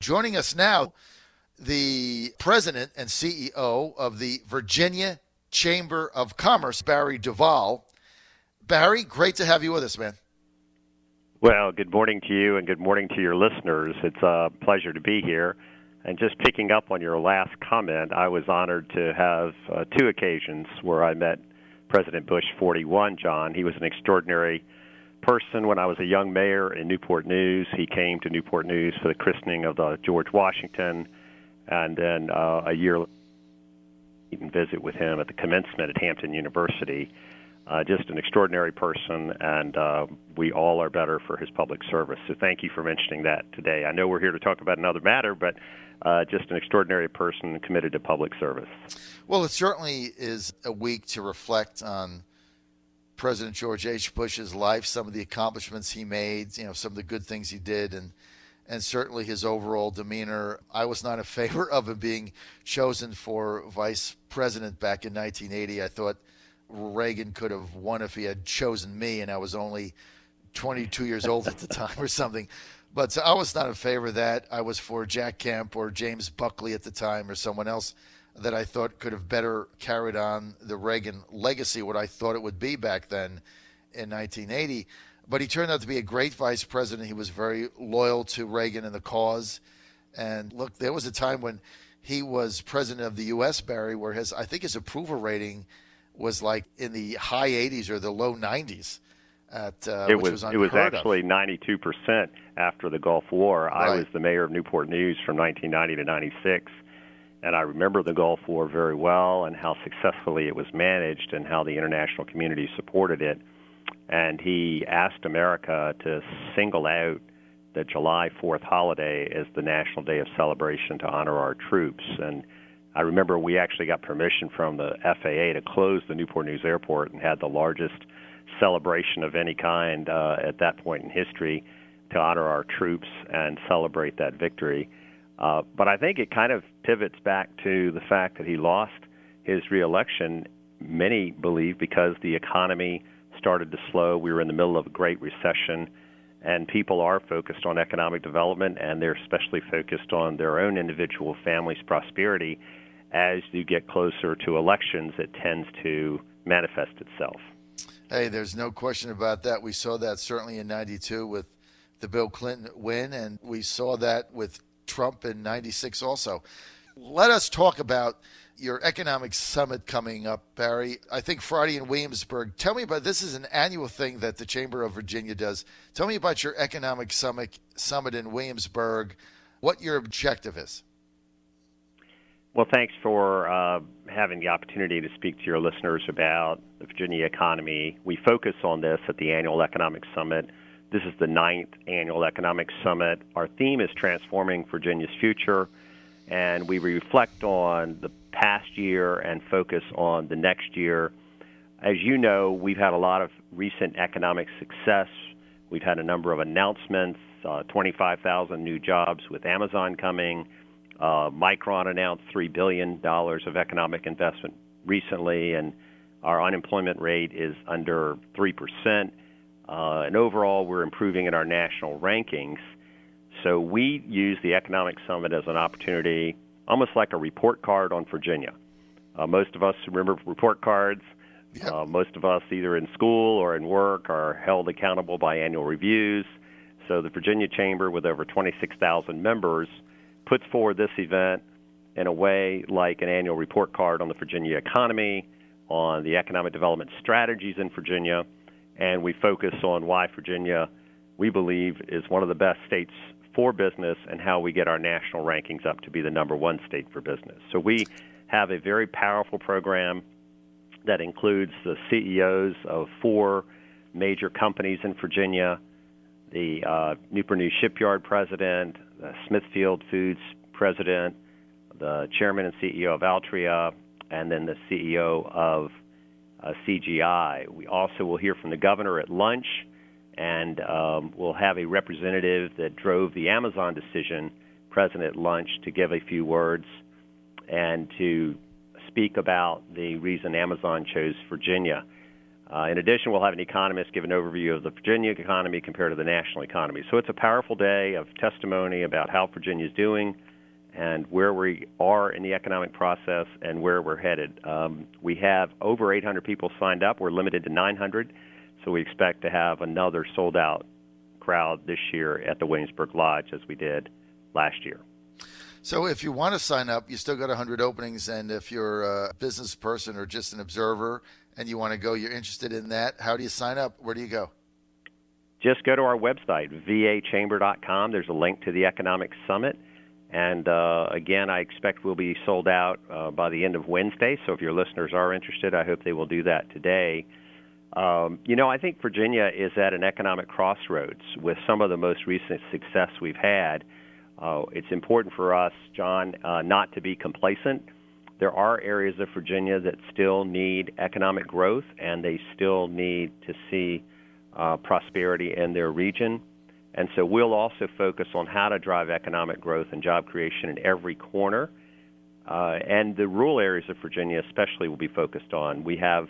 Joining us now, the president and CEO of the Virginia Chamber of Commerce, Barry DuVal. Barry, great to have you with us, man. Well, good morning to you and good morning to your listeners. It's a pleasure to be here. And just picking up on your last comment, I was honored to have two occasions where I met President Bush 41, John. He was an extraordinary person when I was a young mayor in Newport News. He came to Newport News for the christening of the George Washington, and then a year later, you can visit with him at the commencement at Hampton University. Just an extraordinary person, and we all are better for his public service. So thank you for mentioning that today. I know we're here to talk about another matter, but just an extraordinary person committed to public service. Well, it certainly is a week to reflect on President George H. Bush's life, some of the accomplishments he made, some of the good things he did, and certainly his overall demeanor. I was not in favor of him being chosen for vice president back in 1980. I thought Reagan could have won if he had chosen me, and I was only 22 years old at the time or something. But I was not in favor of that. I was for Jack Kemp or James Buckley at the time or someone else that I thought could have better carried on the Reagan legacy, what I thought it would be back then in 1980. But he turned out to be a great vice president. He was very loyal to Reagan and the cause. And look, there was a time when he was president of the U.S., Barry, where I think his approval rating was like in the high 80s or the low 90s. It was actually 92% after the Gulf War. Right. I was the mayor of Newport News from 1990 to 96, and I remember the Gulf War very well and how successfully it was managed and how the international community supported it. And he asked America to single out the July 4th holiday as the National Day of Celebration to honor our troops. And I remember we actually got permission from the FAA to close the Newport News Airport and had the largest celebration of any kind at that point in history to honor our troops and celebrate that victory. But I think it kind of pivots back to the fact that he lost his reelection, many believe, because the economy started to slow. We were in the middle of a great recession, and people are focused on economic development, and they're especially focused on their own individual family's prosperity. As you get closer to elections, it tends to manifest itself. Hey, there's no question about that. We saw that certainly in 92 with the Bill Clinton win, and we saw that with Trump in 96 also. Let us talk about your economic summit coming up, Barry. I think Friday in Williamsburg. Tell me about, this is an annual thing that the Chamber of Virginia does. Tell me about your economic summit in Williamsburg, what your objective is. Well, thanks for having the opportunity to speak to your listeners about the Virginia economy. We focus on this at the annual Economic Summit. This is the 9th annual Economic Summit. Our theme is Transforming Virginia's Future, and we reflect on the past year and focus on the next year. As you know, we've had a lot of recent economic success. We've had a number of announcements, 25,000 new jobs with Amazon coming. Micron announced $3 billion of economic investment recently, and our unemployment rate is under 3%. And overall, we're improving in our national rankings. So we use the Economic Summit as an opportunity, almost like a report card on Virginia. Most of us remember report cards. Yep. Most of us, either in school or in work, are held accountable by annual reviews. So the Virginia Chamber, with over 26,000 members, puts forward this event in a way like an annual report card on the Virginia economy, on the economic development strategies in Virginia, and we focus on why Virginia, we believe, is one of the best states for business and how we get our national rankings up to be the #1 state for business. So we have a very powerful program that includes the CEOs of 4 major companies in Virginia, the Newport News Shipyard president, the Smithfield Foods president, the chairman and CEO of Altria, and then the CEO of CGI. We also will hear from the governor at lunch, and we'll have a representative that drove the Amazon decision present at lunch to give a few words and to speak about the reason Amazon chose Virginia. In addition, we'll have an economist give an overview of the Virginia economy compared to the national economy. So it's a powerful day of testimony about how Virginia is doing and where we are in the economic process and where we're headed. We have over 800 people signed up. We're limited to 900, so we expect to have another sold-out crowd this year at the Williamsburg Lodge as we did last year. So if you want to sign up, you still got 100 openings, and if you're a business person or just an observer and you want to go, you're interested in that, how do you sign up? Where do you go? Just go to our website, vachamber.com. There's a link to the Economic Summit. And again, I expect we'll be sold out by the end of Wednesday. So if your listeners are interested, I hope they will do that today. I think Virginia is at an economic crossroads with some of the most recent success we've had. It's important for us, John, not to be complacent. There are areas of Virginia that still need economic growth, and they still need to see prosperity in their region. And so we'll also focus on how to drive economic growth and job creation in every corner. And the rural areas of Virginia especially will be focused on. We have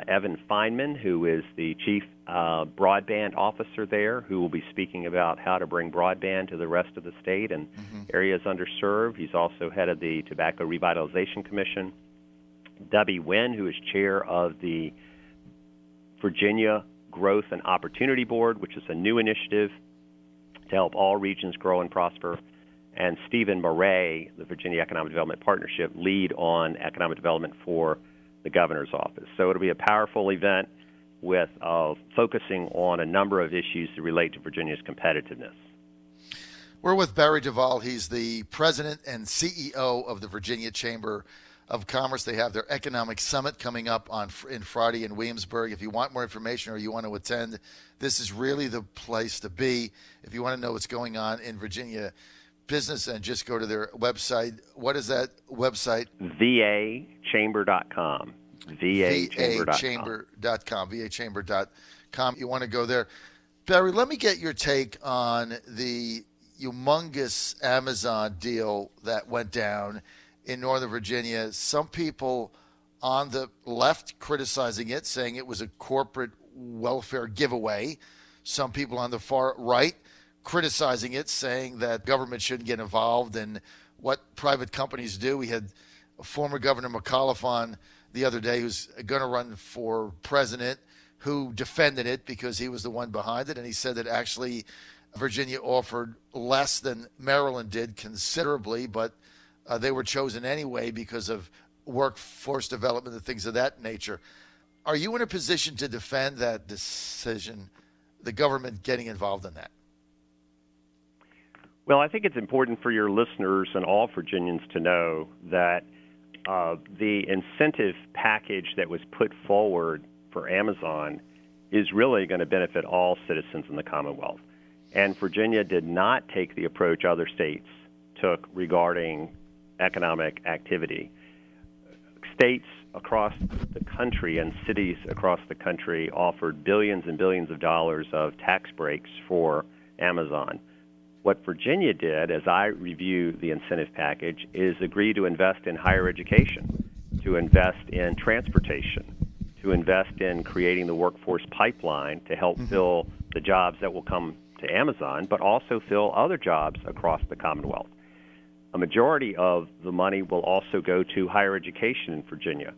Evan Feynman, who is the chief broadband officer there, who will be speaking about how to bring broadband to the rest of the state and areas underserved. He's also head of the Tobacco Revitalization Commission. Debbie Wynn, who is chair of the Virginia Growth and Opportunity Board, which is a new initiative to help all regions grow and prosper. And Stephen Murray, the Virginia Economic Development Partnership, lead on economic development for the governor's office. So it'll be a powerful event with focusing on a number of issues that relate to Virginia's competitiveness. We're with Barry DuVal. He's the president and CEO of the Virginia Chamber of Commerce. They have their economic summit coming up in Friday in Williamsburg. If you want more information or you want to attend, this is really the place to be. If you want to know what's going on in Virginia business, and just go to their website. What is that website? vachamber.com. vachamber.com. vachamber.com. You want to go there. Barry, let me get your take on the humongous Amazon deal that went down in Northern Virginia. Some people on the left criticizing it, saying it was a corporate welfare giveaway. Some people on the far right criticizing it, saying that government shouldn't get involved in what private companies do. We had former Governor McAuliffe on the other day, who's going to run for president, who defended it because he was the one behind it. And he said that actually Virginia offered less than Maryland did considerably, but they were chosen anyway because of workforce development and things of that nature. Are you in a position to defend that decision, the government getting involved in that? Well, I think it's important for your listeners and all Virginians to know that the incentive package that was put forward for Amazon is really going to benefit all citizens in the Commonwealth. And Virginia did not take the approach other states took regarding economic activity. States across the country and cities across the country offered billions and billions of dollars of tax breaks for Amazon. What Virginia did, as I review the incentive package, is agree to invest in higher education, to invest in transportation, to invest in creating the workforce pipeline to help fill the jobs that will come to Amazon, but also fill other jobs across the Commonwealth. A majority of the money will also go to higher education in Virginia.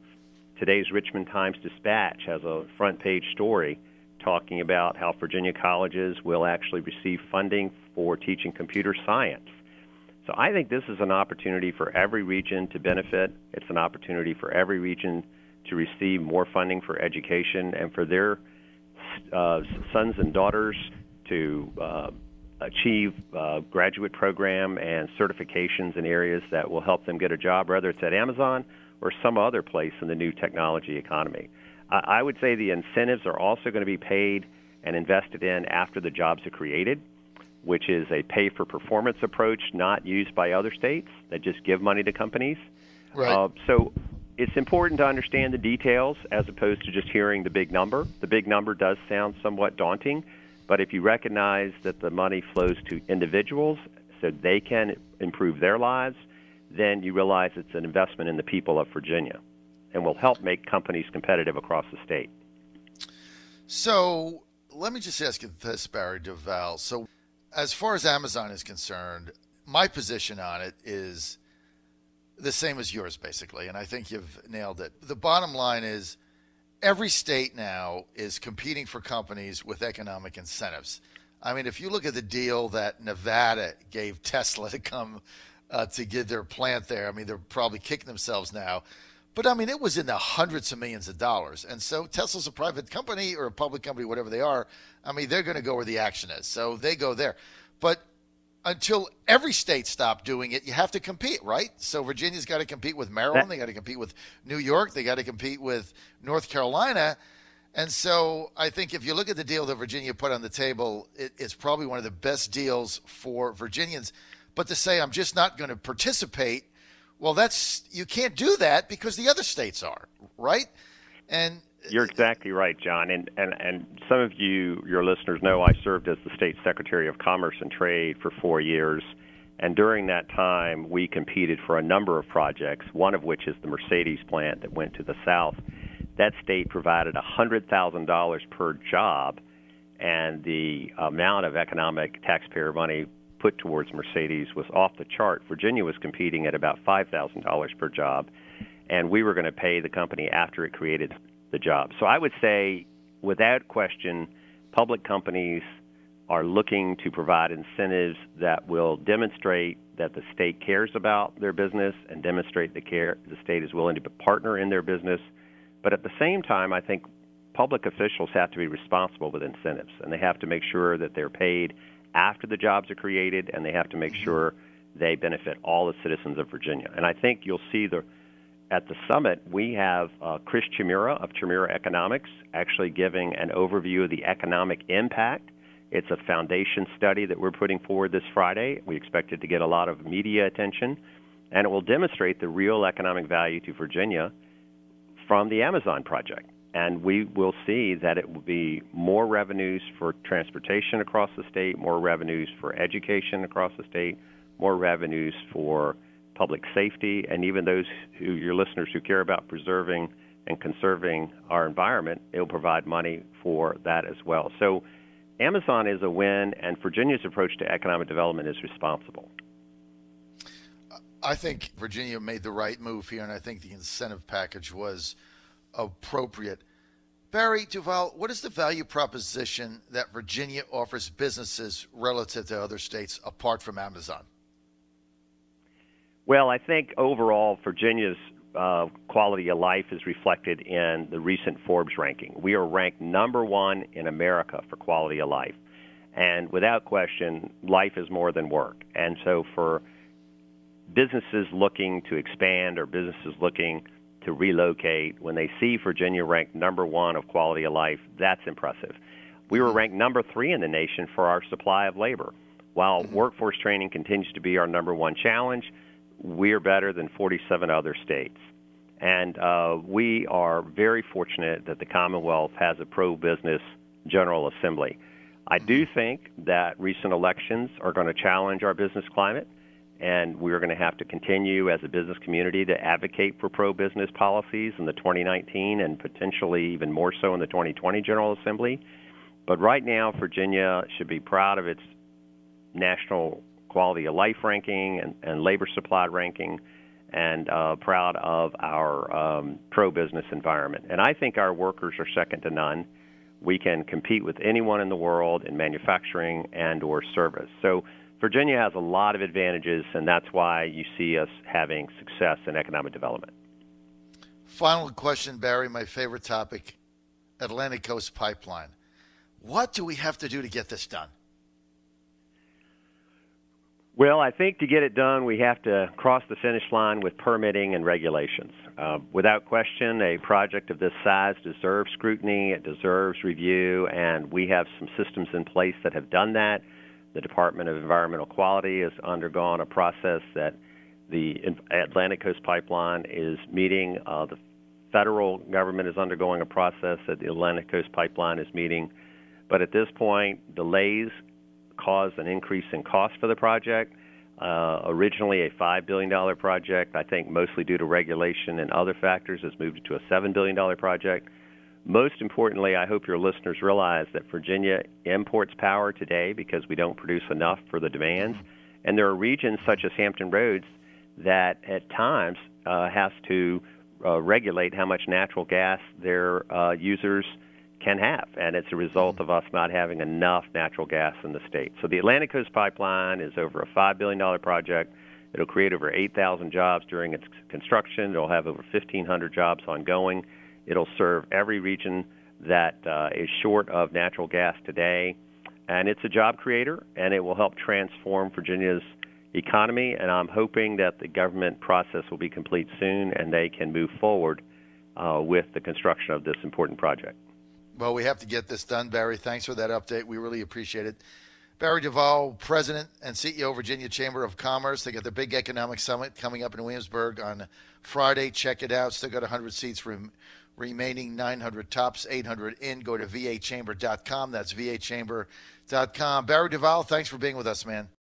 Today's Richmond Times-Dispatch has a front-page story talking about how Virginia colleges will actually receive funding for teaching computer science. So I think this is an opportunity for every region to benefit. It's an opportunity for every region to receive more funding for education and for their sons and daughters to achieve graduate program and certifications in areas that will help them get a job, whether it's at Amazon or some other place in the new technology economy. I would say the incentives are also going to be paid and invested in after the jobs are created, which is a pay-for-performance approach not used by other states that just give money to companies. Right. So it's important to understand the details as opposed to just hearing the big number. The big number does sound somewhat daunting, but if you recognize that the money flows to individuals so they can improve their lives, then you realize it's an investment in the people of Virginia and will help make companies competitive across the state. So let me just ask you this, Barry DuVal. So as far as Amazon is concerned, my position on it is the same as yours, basically, and I think you've nailed it. The bottom line is every state now is competing for companies with economic incentives. I mean, if you look at the deal that Nevada gave Tesla to come to get their plant there, I mean, they're probably kicking themselves now. But, I mean, it was in the hundreds of millions of dollars. And so Tesla's a private company or a public company, whatever they are. I mean, they're going to go where the action is. So they go there. But until every state stopped doing it, you have to compete, right? So Virginia's got to compete with Maryland. They got to compete with New York. They got to compete with North Carolina. And so I think if you look at the deal that Virginia put on the table, it's probably one of the best deals for Virginians. But to say I'm just not going to participate, well, you can't do that because the other states are, right? And you're exactly right, John. And some of you, your listeners, know I served as the State Secretary of Commerce and Trade for 4 years. And during that time, we competed for a number of projects, one of which is the Mercedes plant that went to the south. That state provided $100,000 per job, and the amount of economic taxpayer money put towards Mercedes was off the chart. Virginia was competing at about $5,000 per job, and we were going to pay the company after it created the job. So I would say, without question, public companies are looking to provide incentives that will demonstrate that the state cares about their business and demonstrate the state is willing to partner in their business. But at the same time, I think public officials have to be responsible with incentives, and they have to make sure that they're paid after the jobs are created, and they have to make sure they benefit all the citizens of Virginia. And I think you'll see at the summit, we have Chris Chimura of Chimura Economics actually giving an overview of the economic impact. It's a foundation study that we're putting forward this Friday. We expect it to get a lot of media attention, and it will demonstrate the real economic value to Virginia from the Amazon project. And we will see that it will be more revenues for transportation across the state, more revenues for education across the state, more revenues for public safety, and even those your listeners who care about preserving and conserving our environment, it will provide money for that as well. So Amazon is a win, and Virginia's approach to economic development is responsible. I think Virginia made the right move here, and I think the incentive package was appropriate. Barry DuVal, what is the value proposition that Virginia offers businesses relative to other states apart from Amazon? Well, I think overall Virginia's quality of life is reflected in the recent Forbes ranking. We are ranked number one in America for quality of life. And without question, life is more than work. And so for businesses looking to expand or businesses looking to relocate, when they see Virginia ranked number one of quality of life, that's impressive. We were ranked number 3 in the nation for our supply of labor. While workforce training continues to be our number one challenge, we're better than 47 other states. And we are very fortunate that the Commonwealth has a pro-business General Assembly. I do think that recent elections are going to challenge our business climate, and we're going to have to continue as a business community to advocate for pro-business policies in the 2019 and potentially even more so in the 2020 General Assembly. But right now, Virginia should be proud of its national quality of life ranking and labor supply ranking, and proud of our pro-business environment. And I think our workers are second to none. We can compete with anyone in the world in manufacturing and or service. So Virginia has a lot of advantages, and that's why you see us having success in economic development. Final question, Barry, my favorite topic, Atlantic Coast Pipeline. What do we have to do to get this done? Well, I think to get it done, we have to cross the finish line with permitting and regulations. Without question, a project of this size deserves scrutiny, it deserves review, and we have some systems in place that have done that. The Department of Environmental Quality has undergone a process that the Atlantic Coast Pipeline is meeting. The federal government is undergoing a process that the Atlantic Coast Pipeline is meeting. But at this point, delays caused an increase in cost for the project. Originally a $5 billion project, I think mostly due to regulation and other factors, has moved to a $7 billion project. most importantly, I hope your listeners realize that Virginia imports power today because we don't produce enough for the demands. And there are regions such as Hampton Roads that at times has to regulate how much natural gas their users can have. And it's a result of us not having enough natural gas in the state. So the Atlantic Coast Pipeline is over a $5 billion project. It'll create over 8,000 jobs during its construction. It'll have over 1,500 jobs ongoing. It'll serve every region that is short of natural gas today. And it's a job creator, and it will help transform Virginia's economy. And I'm hoping that the government process will be complete soon and they can move forward with the construction of this important project. Well, we have to get this done, Barry. Thanks for that update. We really appreciate it. Barry DuVal, President and CEO, Virginia Chamber of Commerce. They got the big economic summit coming up in Williamsburg on Friday. Check it out. Still got 100 seats remaining, 900 tops, 800 in. Go to vachamber.com. That's vachamber.com. Barry DuVal, thanks for being with us, man.